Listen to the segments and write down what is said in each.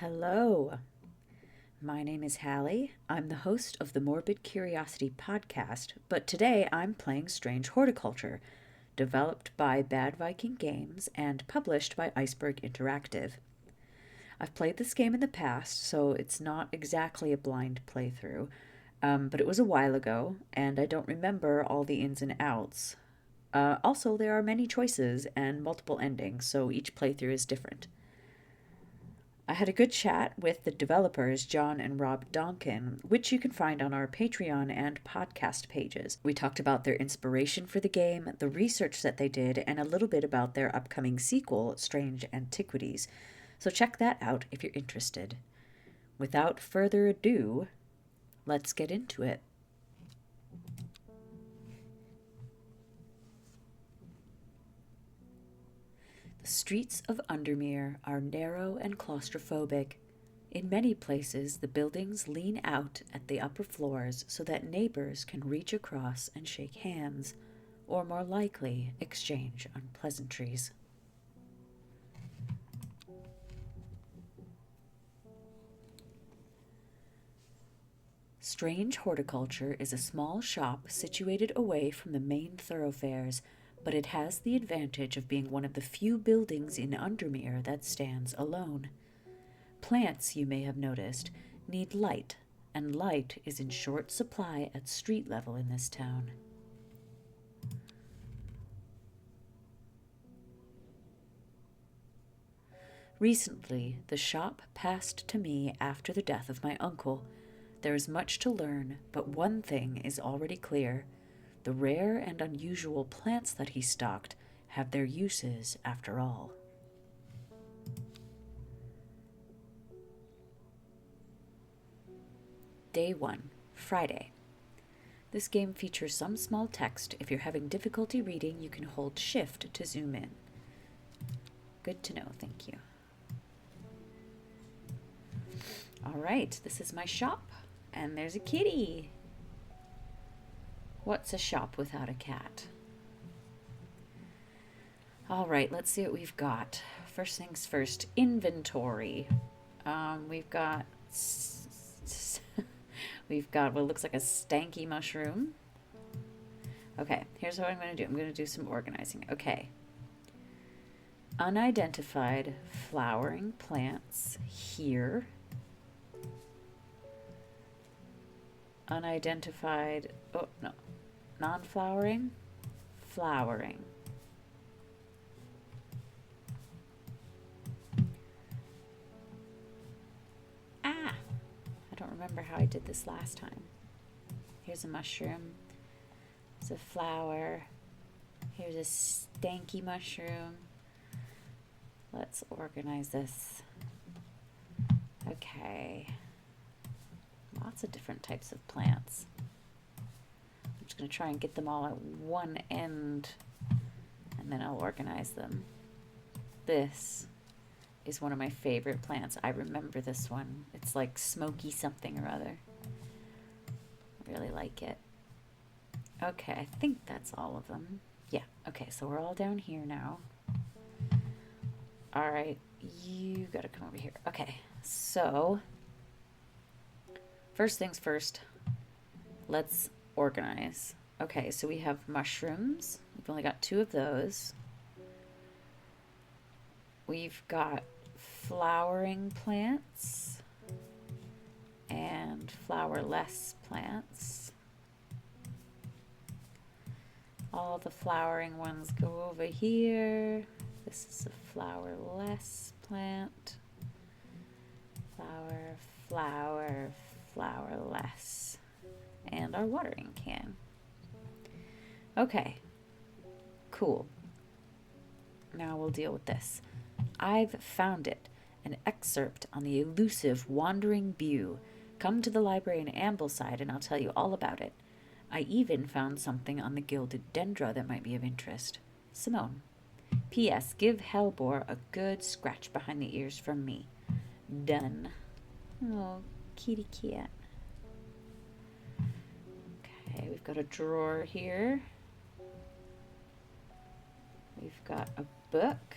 Hello, my name is Hallie. I'm the host of the Morbid-Curiosity podcast, but today I'm playing Strange Horticulture, developed by Bad Viking Games and published by Iceberg Interactive. I've played this game in the past, so it's not exactly a blind playthrough, but it was a while ago, and I don't remember all the ins and outs. Also, there are many choices and multiple endings, so each playthrough is different. I had a good chat with the developers, John and Rob Donkin, which you can find on our Patreon and podcast pages. We talked about their inspiration for the game, the research that they did, and a little bit about their upcoming sequel, Strange Antiquities. So check that out if you're interested. Without further ado, let's get into it. The streets of Undermere are narrow and claustrophobic. In many places, the buildings lean out at the upper floors so that neighbors can reach across and shake hands, or more likely, exchange unpleasantries. Strange Horticulture is a small shop situated away from the main thoroughfares, but it has the advantage of being one of the few buildings in Undermere that stands alone. Plants, you may have noticed, need light, and light is in short supply at street level in this town. Recently, the shop passed to me after the death of my uncle. There is much to learn, but one thing is already clear. The rare and unusual plants that he stocked have their uses after all. Day 1, Friday. This game features some small text. If you're having difficulty reading, you can hold Shift to zoom in. Good to know, thank you. All right, this is my shop, and there's a kitty. What's a shop without a cat? All right, let's see what we've got. First things first, inventory. We've got what looks like a stanky mushroom. Okay, here's what I'm going to do. I'm going to do some organizing. Okay. Unidentified flowering plants here. Unidentified, oh no, non-flowering, flowering. Ah, I don't remember how I did this last time. Here's a mushroom. There's a flower. Here's a stanky mushroom. Let's organize this. Okay. Lots of different types of plants. I'm just going to try and get them all at one end, and then I'll organize them. This is one of my favorite plants. I remember this one. It's like smoky something or other. I really like it. Okay, I think that's all of them. Yeah, okay, so we're all down here now. All right, you gotta come over here. Okay, so first things first, let's organize. Okay, so we have mushrooms. We've only got 2 of those. We've got flowering plants and flowerless plants. All the flowering ones go over here. This is a flowerless plant. Flower, flower, flowerless. And our watering can. Okay, cool. Now we'll deal with this. I've found it. An excerpt on the elusive wandering bew. Come to the library in Ambleside and I'll tell you all about it. I even found something on the gilded dendra that might be of interest. Simone. P.S. Give Hellbore a good scratch behind the ears from me. Done. Oh, kitty cat. Okay, we've got a drawer here. We've got a book.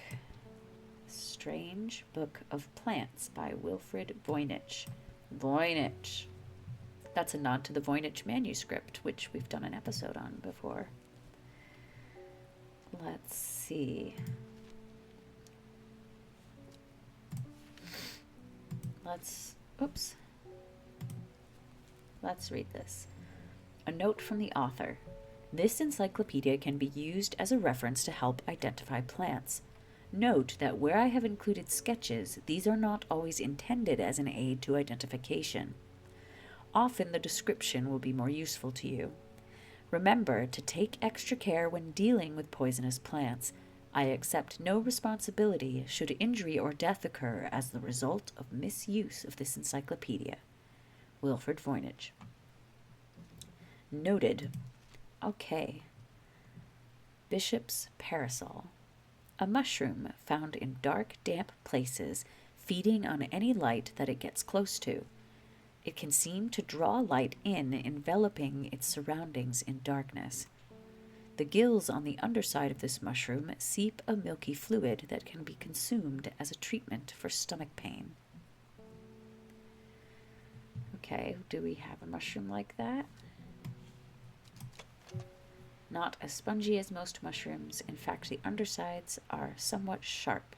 Strange Book of Plants by Wilfred Voynich. Voynich. That's a nod to the Voynich manuscript, which we've done an episode on before. Let's see. Let's read this. A note from the author. This encyclopedia can be used as a reference to help identify plants. Note that where I have included sketches, these are not always intended as an aid to identification. Often the description will be more useful to you. Remember to take extra care when dealing with poisonous plants. I accept no responsibility should injury or death occur as the result of misuse of this encyclopedia. Wilfred Voynich. Noted. Okay. Bishop's parasol. A mushroom found in dark, damp places, feeding on any light that it gets close to. It can seem to draw light in, enveloping its surroundings in darkness. The gills on the underside of this mushroom seep a milky fluid that can be consumed as a treatment for stomach pain. Okay, do we have a mushroom like that? Not as spongy as most mushrooms. In fact, the undersides are somewhat sharp.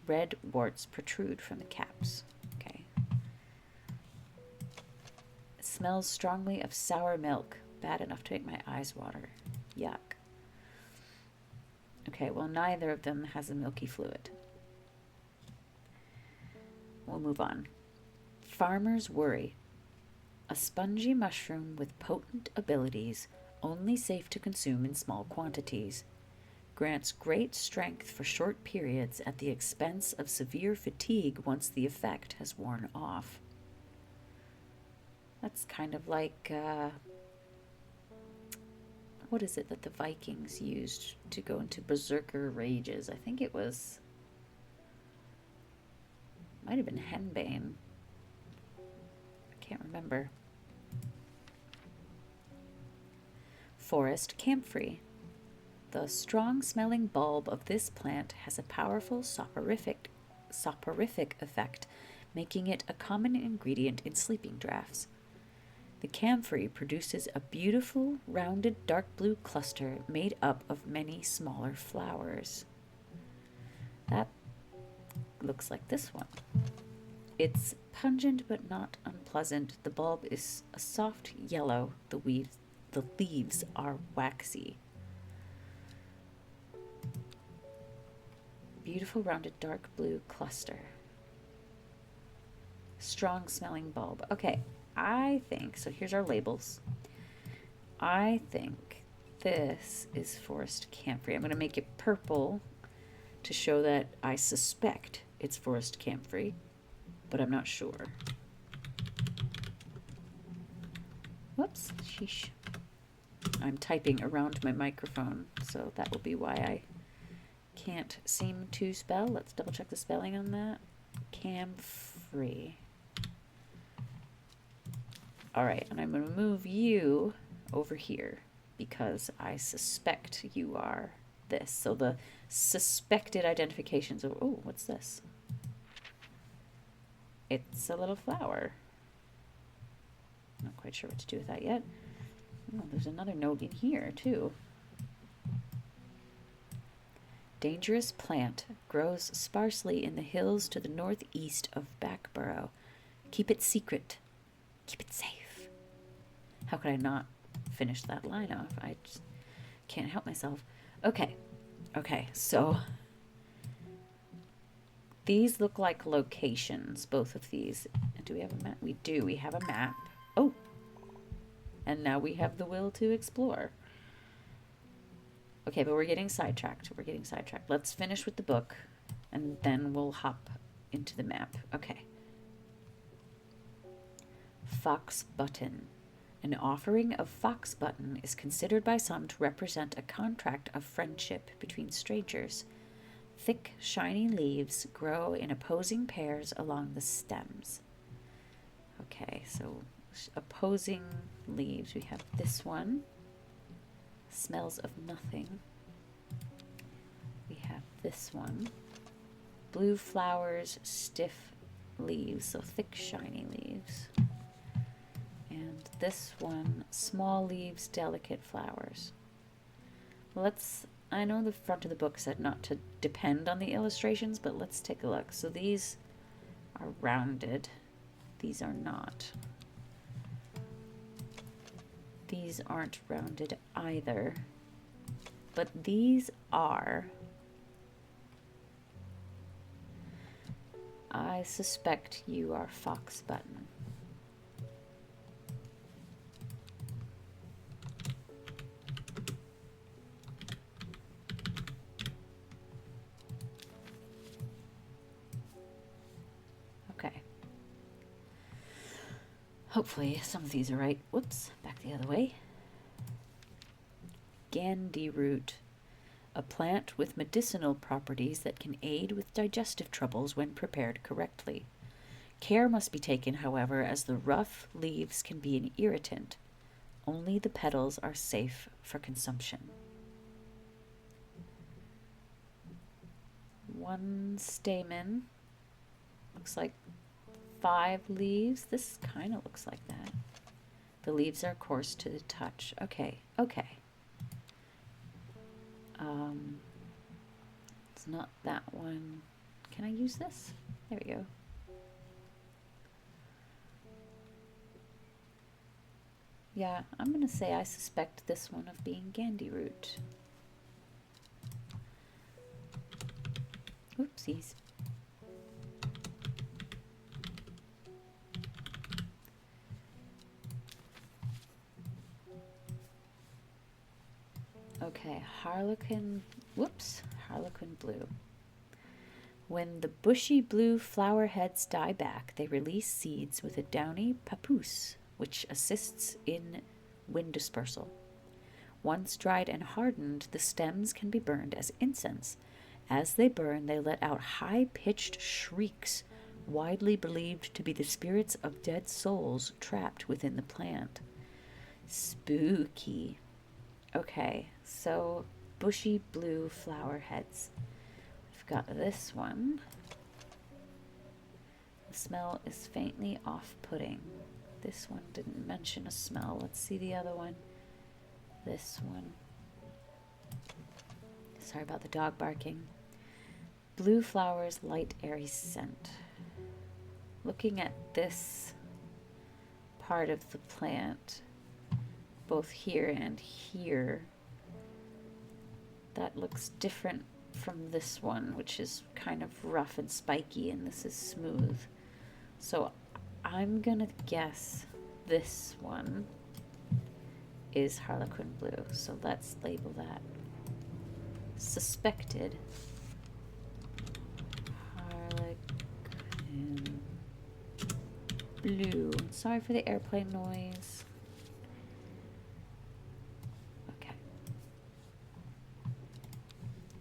Red warts protrude from the caps. Okay. It smells strongly of sour milk. Bad enough to make my eyes water. Yuck. Okay, well, neither of them has a milky fluid. We'll move on. Farmer's worry. A spongy mushroom with potent abilities, only safe to consume in small quantities. Grants great strength for short periods at the expense of severe fatigue once the effect has worn off. That's kind of like, what is it that the Vikings used to go into berserker rages? I think it was, might have been henbane. I can't remember. Forest camphor. The strong-smelling bulb of this plant has a powerful soporific effect, making it a common ingredient in sleeping draughts. The camphor produces a beautiful, rounded dark blue cluster made up of many smaller flowers. That looks like this one. It's pungent but not unpleasant. The bulb is a soft yellow. The leaves are waxy. Beautiful rounded dark blue cluster. Strong smelling bulb. Okay, I think, so here's our labels. I think this is forest camphor. I'm going to make it purple to show that I suspect it's forest camphor, but I'm not sure. Whoops, sheesh. I'm typing around my microphone, so that will be why I can't seem to spell. Let's double check the spelling on that. Camphor. All right, and I'm going to move you over here because I suspect you are this. So the suspected identifications of, oh, what's this? It's a little flower. Not quite sure what to do with that yet. Oh, there's another note in here, too. Dangerous plant grows sparsely in the hills to the northeast of Backborough. Keep it secret. Keep it safe. How could I not finish that line off? I just can't help myself. Okay, so these look like locations, both of these. Do we have a map? We do. We have a map. Oh, and now we have the will to explore. Okay, but we're getting sidetracked. Let's finish with the book, and then we'll hop into the map. Okay. Fox button. An offering of fox button is considered by some to represent a contract of friendship between strangers. Thick, shiny leaves grow in opposing pairs along the stems. Okay, so opposing leaves. We have this one. Smells of nothing. We have this one. Blue flowers, stiff leaves, so thick, shiny leaves. And this one, small leaves, delicate flowers. I know the front of the book said not to depend on the illustrations, but let's take a look. So these are rounded. These are not. These aren't rounded either. But these are. I suspect you are fox button. Okay. Hopefully some of these are right. Whoops, back the other way. Gandy root, a plant with medicinal properties that can aid with digestive troubles when prepared correctly. Care must be taken, however, as the rough leaves can be an irritant. Only the petals are safe for consumption. One stamen. Looks like 5 leaves. This kind of looks like that. The leaves are coarse to the touch. Okay, okay. It's not that one. Can I use this? There we go. Yeah, I'm going to say I suspect this one of being Gandy root. Oopsies. Okay, Harlequin blue. When the bushy blue flower heads die back, they release seeds with a downy papoose, which assists in wind dispersal. Once dried and hardened, the stems can be burned as incense. As they burn, they let out high-pitched shrieks, widely believed to be the spirits of dead souls trapped within the plant. Spooky. Okay, so bushy blue flower heads. We've got this one. The smell is faintly off-putting. This one didn't mention a smell. Let's see the other one. This one. Sorry about the dog barking. Blue flowers, light, airy scent. Looking at this part of the plant, both here and here, that looks different from this one, which is kind of rough and spiky, and this is smooth. So I'm gonna guess this one is Harlequin blue. So let's label that suspected Harlequin blue. Sorry for the airplane noise.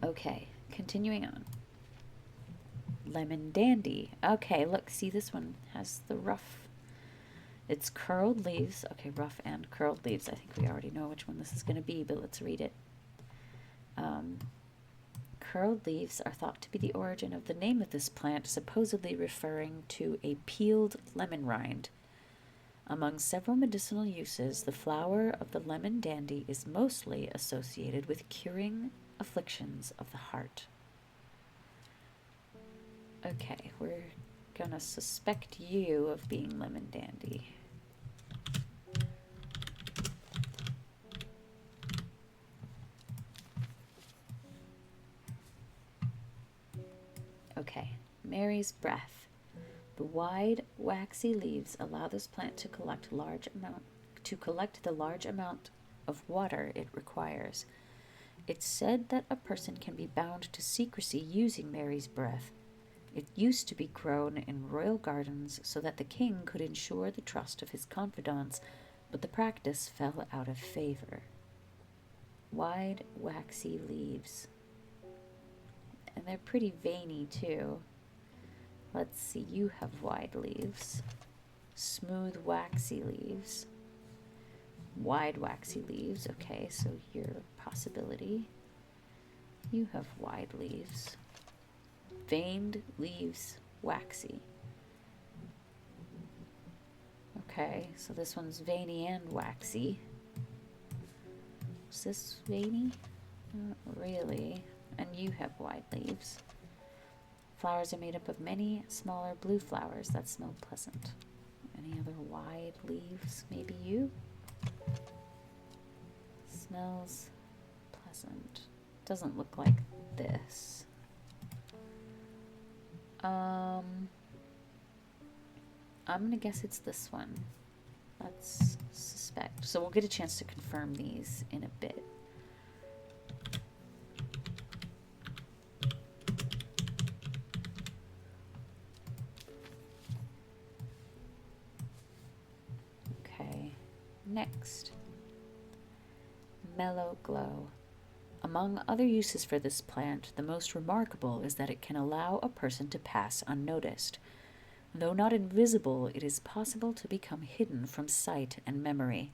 Okay, continuing on. Lemon dandy. Okay, look, see, this one has the rough. It's curled leaves. Okay, rough and curled leaves. I think we already know which one this is going to be, but let's read it. Curled leaves are thought to be the origin of the name of this plant, supposedly referring to a peeled lemon rind. Among several medicinal uses, the flower of the lemon dandy is mostly associated with curing afflictions of the heart. Okay, we're gonna suspect you of being lemon dandy. Okay, Mary's breath. The wide, waxy leaves allow this plant to collect the large amount of water it requires. It's said that a person can be bound to secrecy using Mary's breath. It used to be grown in royal gardens so that the king could ensure the trust of his confidants, but the practice fell out of favor. Wide, waxy leaves. And they're pretty veiny, too. Let's see, you have wide leaves. Smooth, waxy leaves. Wide, waxy leaves. Okay, so your possibility. You have wide leaves. Veined leaves, waxy. Okay, so this one's veiny and waxy. Is this veiny? Not really. And you have wide leaves. Flowers are made up of many smaller blue flowers that smell pleasant. Any other wide leaves? Maybe you? Smells pleasant. Doesn't look like this. I'm gonna guess it's this one. Let's suspect. So we'll get a chance to confirm these in a bit. Okay, next. Mellow glow. Among other uses for this plant, the most remarkable is that it can allow a person to pass unnoticed. Though not invisible, it is possible to become hidden from sight and memory.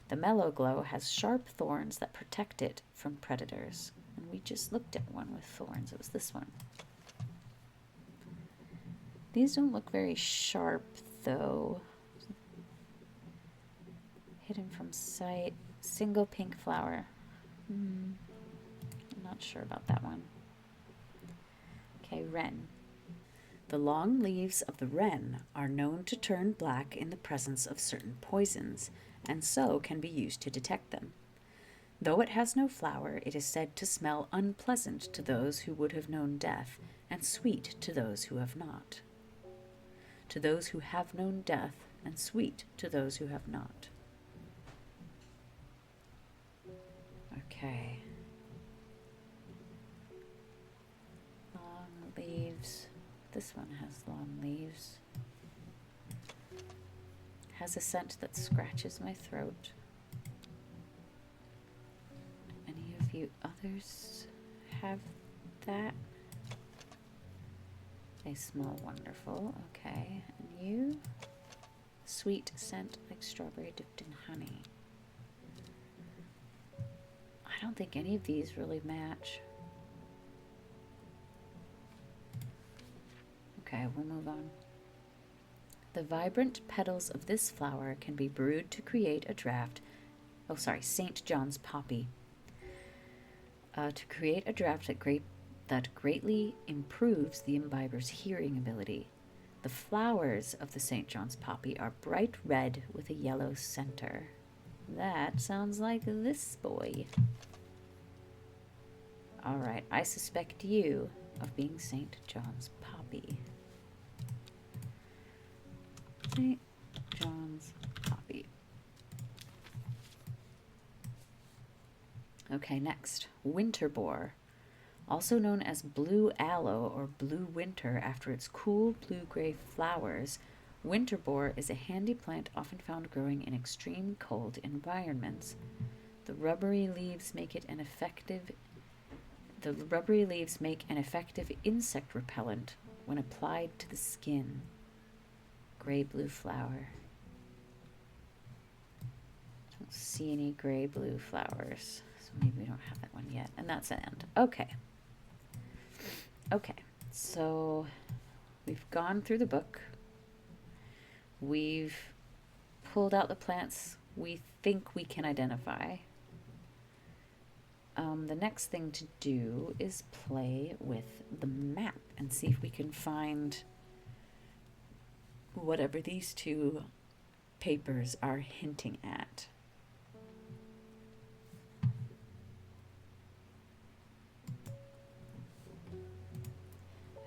The mellow glow has sharp thorns that protect it from predators. And we just looked at one with thorns. It was this one. These don't look very sharp, though. Hidden from sight. Single pink flower. I'm not sure about that one. Okay, wren. The long leaves of the wren are known to turn black in the presence of certain poisons, and so can be used to detect them. Though it has no flower, it is said to smell unpleasant to those who would have known death, and sweet to those who have not. To those who have known death, and sweet to those who have not. Okay. Long leaves. This one has long leaves. Has a scent that scratches my throat. Any of you others have that? They smell wonderful. Okay. And you? Sweet scent like strawberry dipped in honey. I don't think any of these really match. Okay, we'll move on. The vibrant petals of this flower can be brewed to create a draft. Oh, sorry, St. John's poppy. To create a draft that greatly improves the imbiber's hearing ability. The flowers of the St. John's poppy are bright red with a yellow center. That sounds like this boy. All right, I suspect you of being St. John's poppy. St. John's poppy. Okay, next, winter boar. Also known as blue aloe or blue winter after its cool blue-gray flowers, winter boar is a handy plant often found growing in extreme cold environments. The rubbery leaves make an effective insect repellent when applied to the skin. Gray-blue flower. Don't see any gray-blue flowers, so maybe we don't have that one yet. And that's the end. Okay. Okay, so we've gone through the book. We've pulled out the plants we think we can identify. The next thing to do is play with the map and see if we can find whatever these two papers are hinting at.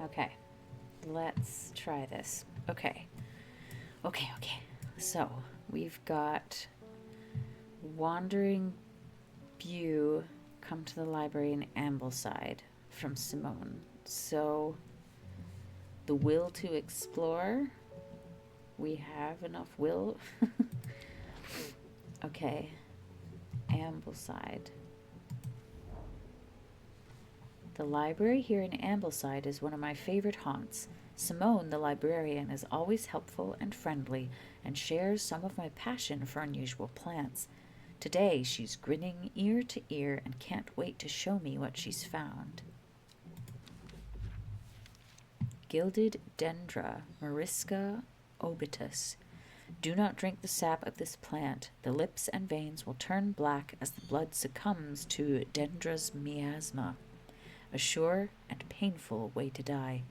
Okay, let's try this. Okay. So we've got Wandering Bew, come to the library in Ambleside from Simone. So the will to explore, we have enough will. Okay, Ambleside. The library here in Ambleside is one of my favorite haunts. Simone, the librarian, is always helpful and friendly and shares some of my passion for unusual plants. Today, she's grinning ear to ear and can't wait to show me what she's found. Gilded Dendra, Mariska obitus. Do not drink the sap of this plant. The lips and veins will turn black as the blood succumbs to Dendra's miasma, a sure and painful way to die.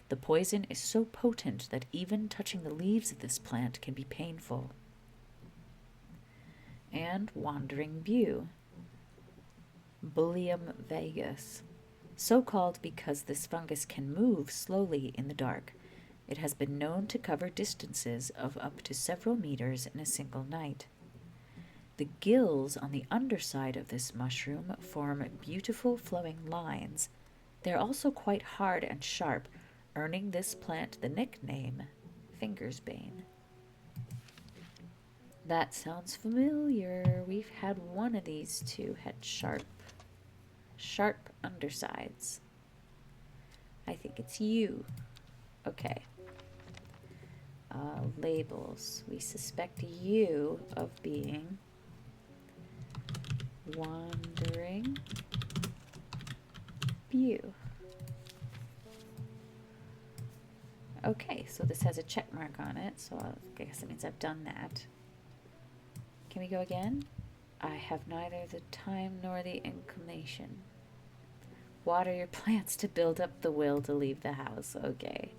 The poison is so potent that even touching the leaves of this plant can be painful. And Wandering Bew, Bullium vagus, so called because this fungus can move slowly in the dark. It has been known to cover distances of up to several meters in a single night. The gills on the underside of this mushroom form beautiful flowing lines. They are also quite hard and sharp, earning this plant the nickname Fingersbane. That sounds familiar. We've had one of these two had sharp undersides. I think it's you. Okay. Labels. We suspect you of being Wandering Bew. Okay, so this has a check mark on it, so I guess that means I've done that. Can we go again? I have neither the time nor the inclination. Water your plants to build up the will to leave the house. Okay.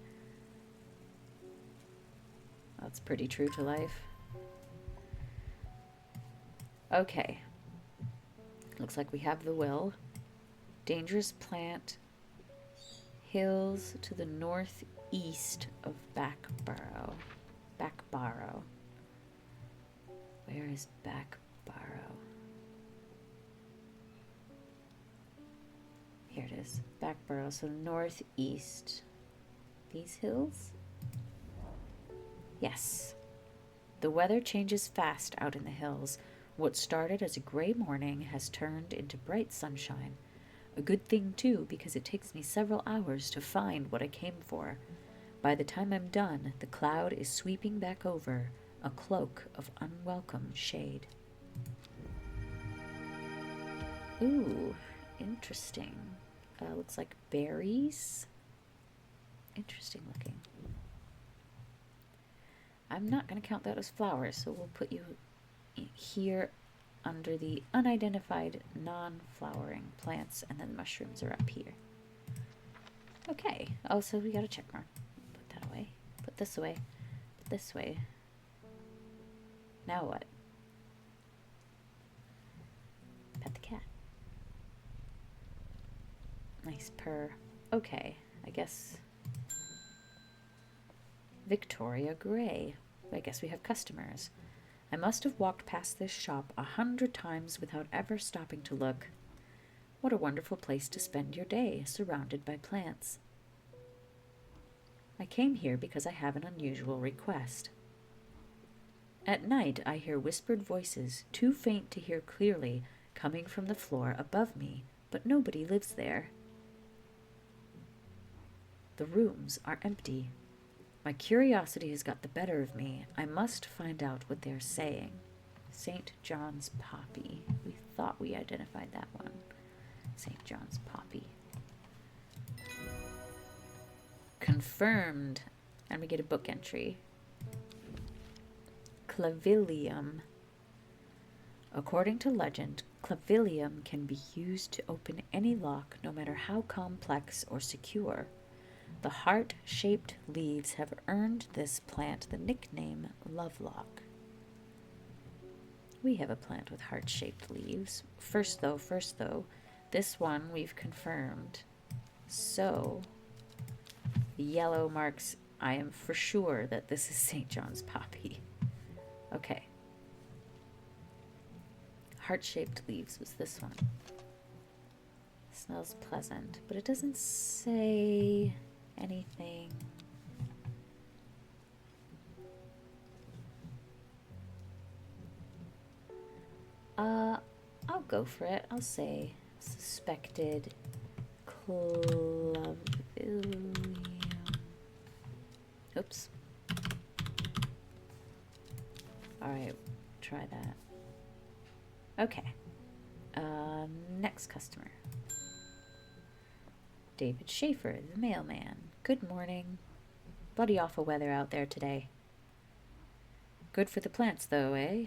That's pretty true to life. Okay. Looks like we have the will. Dangerous plant. Hills to the northeast of Backbarrow. Backbarrow. Where is Backbarrow? Here it is. Backbarrow. So northeast. These hills? Yes. The weather changes fast out in the hills. What started as a gray morning has turned into bright sunshine. A good thing, too, because it takes me several hours to find what I came for. By the time I'm done, the cloud is sweeping back over, a cloak of unwelcome shade. Ooh, interesting. Looks like berries. Interesting looking. I'm not going to count that as flowers, so we'll put you here under the unidentified non-flowering plants, and then mushrooms are up here. Okay. Oh, so we got a check mark. Put that away. Put this away. Put this way. Now what? Pet the cat. Nice purr. Okay, I guess. Victoria Gray. I guess we have customers. I must have walked past this shop 100 times without ever stopping to look. What a wonderful place to spend your day, surrounded by plants. I came here because I have an unusual request. At night, I hear whispered voices, too faint to hear clearly, coming from the floor above me, but nobody lives there. The rooms are empty. My curiosity has got the better of me. I must find out what they're saying. St. John's Poppy. We thought we identified that one. St. John's Poppy. Confirmed. And we get a book entry. Clavilium. According to legend, clavilium can be used to open any lock, no matter how complex or secure. The heart-shaped leaves have earned this plant the nickname Lovelock. We have a plant with heart-shaped leaves. First though, this one we've confirmed. So, the yellow marks, I am for sure that this is St. John's Poppy. Okay. Heart-shaped leaves was this one. Smells pleasant, but it doesn't say anything. I'll go for it. I'll say suspected clavilium. Oops. Alright, try that. Okay. Next customer. David Schaefer, the mailman. Good morning. Bloody awful weather out there today. Good for the plants, though, eh?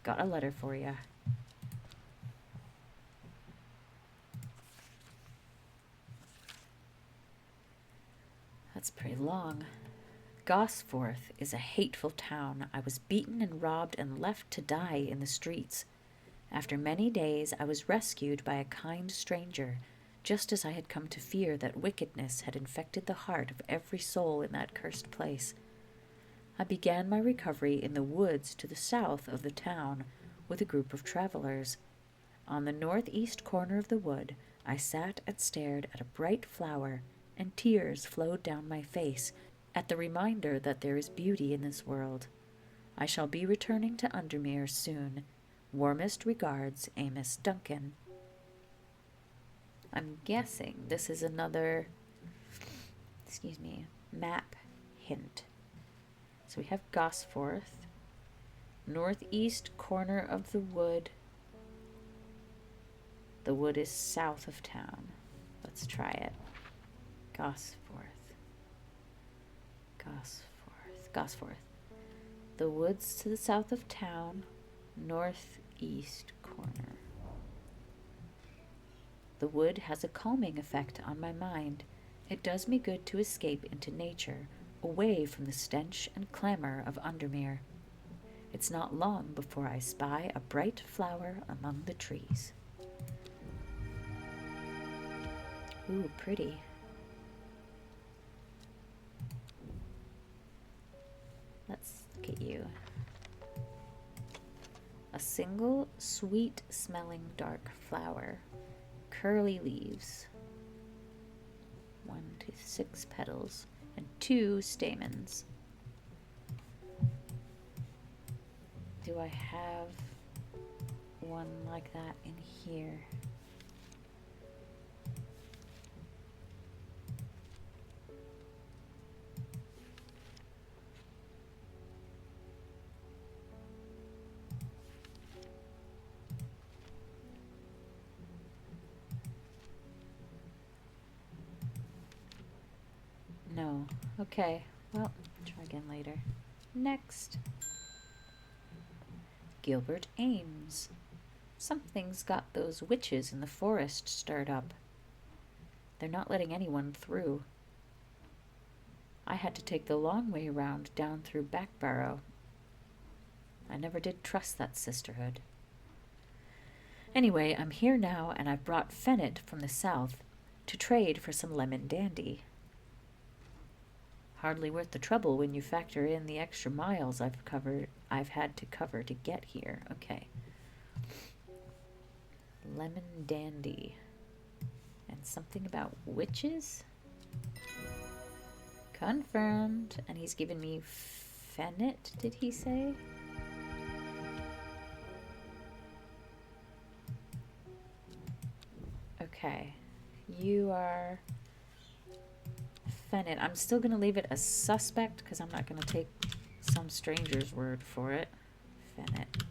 Got a letter for ya. That's pretty long. Gosforth is a hateful town. I was beaten and robbed and left to die in the streets. After many days, I was rescued by a kind stranger, just as I had come to fear that wickedness had infected the heart of every soul in that cursed place. I began my recovery in the woods to the south of the town with a group of travelers. On the northeast corner of the wood, I sat and stared at a bright flower, and tears flowed down my face at the reminder that there is beauty in this world. I shall be returning to Undermere soon. Warmest regards, Amos Duncan. I'm guessing this is another, map hint. So we have Gosforth, northeast corner of the wood. The wood is south of town. Let's try it. Gosforth. The woods to the south of town, northeast corner. The wood has a calming effect on my mind. It does me good to escape into nature, away from the stench and clamor of Undermere. It's not long before I spy a bright flower among the trees. Ooh, pretty. Let's look at you. A single sweet-smelling dark flower. Curly leaves. 1 to 6 petals and 2 stamens. Do I have one like that in here? No. Okay. Well, try again later. Next. Gilbert Ames. Something's got those witches in the forest stirred up. They're not letting anyone through. I had to take the long way round down through Backbarrow. I never did trust that sisterhood. Anyway, I'm here now, and I've brought Fennet from the south to trade for some lemon dandy. Hardly worth the trouble when you factor in the extra miles I've had to cover to get here. Okay. Lemon dandy. And something about witches? Confirmed. And he's given me Fennet, did he say? Okay. You are Fennet. I'm still going to leave it as suspect because I'm not going to take some stranger's word for it. Fennet.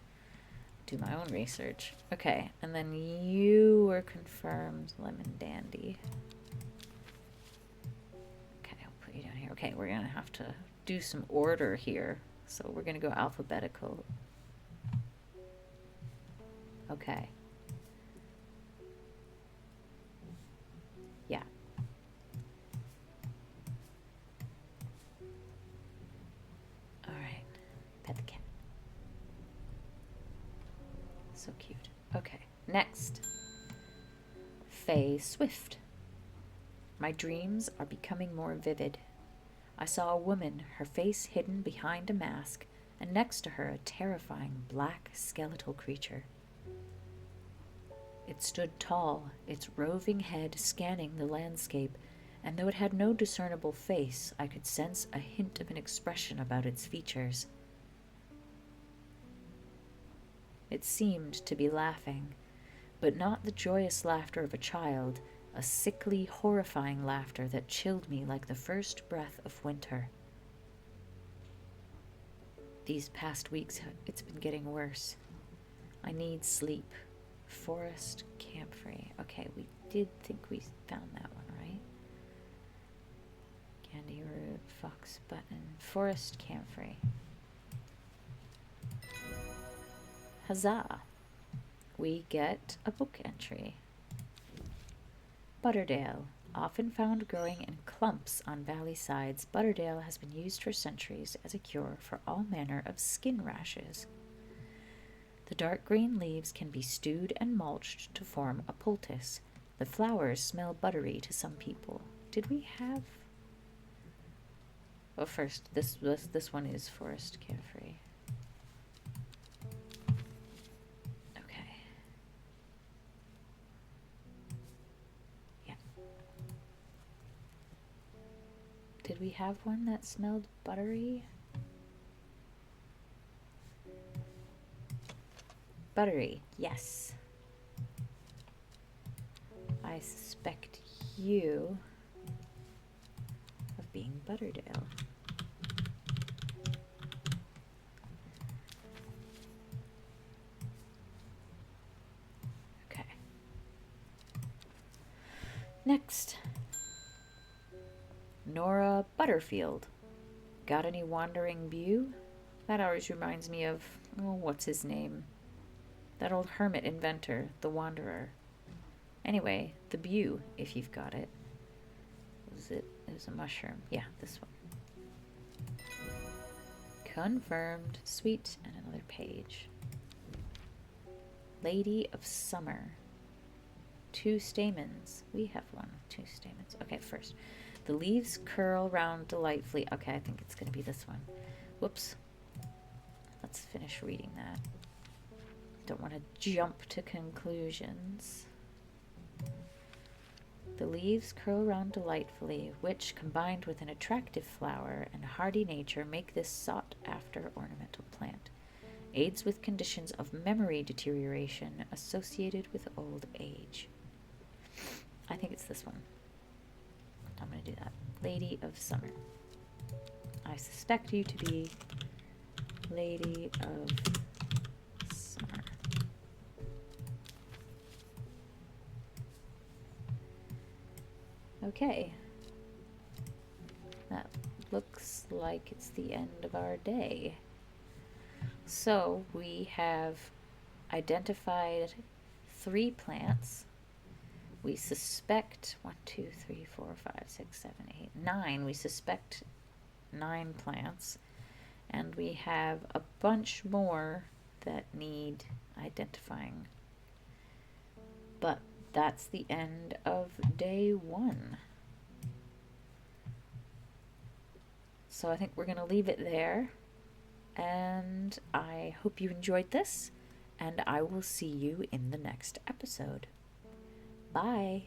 Do my own research. Okay, and then you were confirmed lemon dandy. Okay, I'll put you down here. Okay, we're going to have to do some order here. So we're going to go alphabetical. Okay. Yeah. Pet the cat. So cute. Okay, next. Faye Swift. My dreams are becoming more vivid. I saw a woman, her face hidden behind a mask, and next to her a terrifying black skeletal creature. It stood tall, its roving head scanning the landscape, and though it had no discernible face, I could sense a hint of an expression about its features. It seemed to be laughing, but not the joyous laughter of a child, a sickly, horrifying laughter that chilled me like the first breath of winter. These past weeks, it's been getting worse. I need sleep. Forest camphor. Okay, we did think we found that one, right? Candy root, fox button, forest camphor. Huzzah! We get a book entry. Butterdale. Often found growing in clumps on valley sides, Butterdale has been used for centuries as a cure for all manner of skin rashes. The dark green leaves can be stewed and mulched to form a poultice. The flowers smell buttery to some people. Did we have... Well, first, this one is forest camphor. Okay. Yeah. Did we have one that smelled buttery? Buttery, yes. I suspect you of being Butterdale. Okay. Next. Nora Butterfield. Got any wandering bew? That always reminds me of, oh, what's his name? That old hermit inventor, the Wanderer. Anyway, the bew, if you've got it. Was it? It was a mushroom. Yeah, this one. Confirmed. Sweet. And another page. Lady of Summer. 2 stamens. We have one. 2 stamens. Okay, first. The leaves curl round delightfully. Okay, I think it's going to be this one. Whoops. Let's finish reading that. Don't want to jump to conclusions. The leaves curl round delightfully, which, combined with an attractive flower and hardy nature, make this sought-after ornamental plant. Aids with conditions of memory deterioration associated with old age. I think it's this one. I'm going to do that. Lady of Summer. I suspect you to be Lady of Summer. Okay. That looks like it's the end of our day. So we have identified 3 plants. We suspect 1, 2, 3, 4, 5, 6, 7, 8, 9. We suspect 9 plants. And we have a bunch more that need identifying. But that's the end of day 1. So I think we're going to leave it there. And I hope you enjoyed this. And I will see you in the next episode. Bye.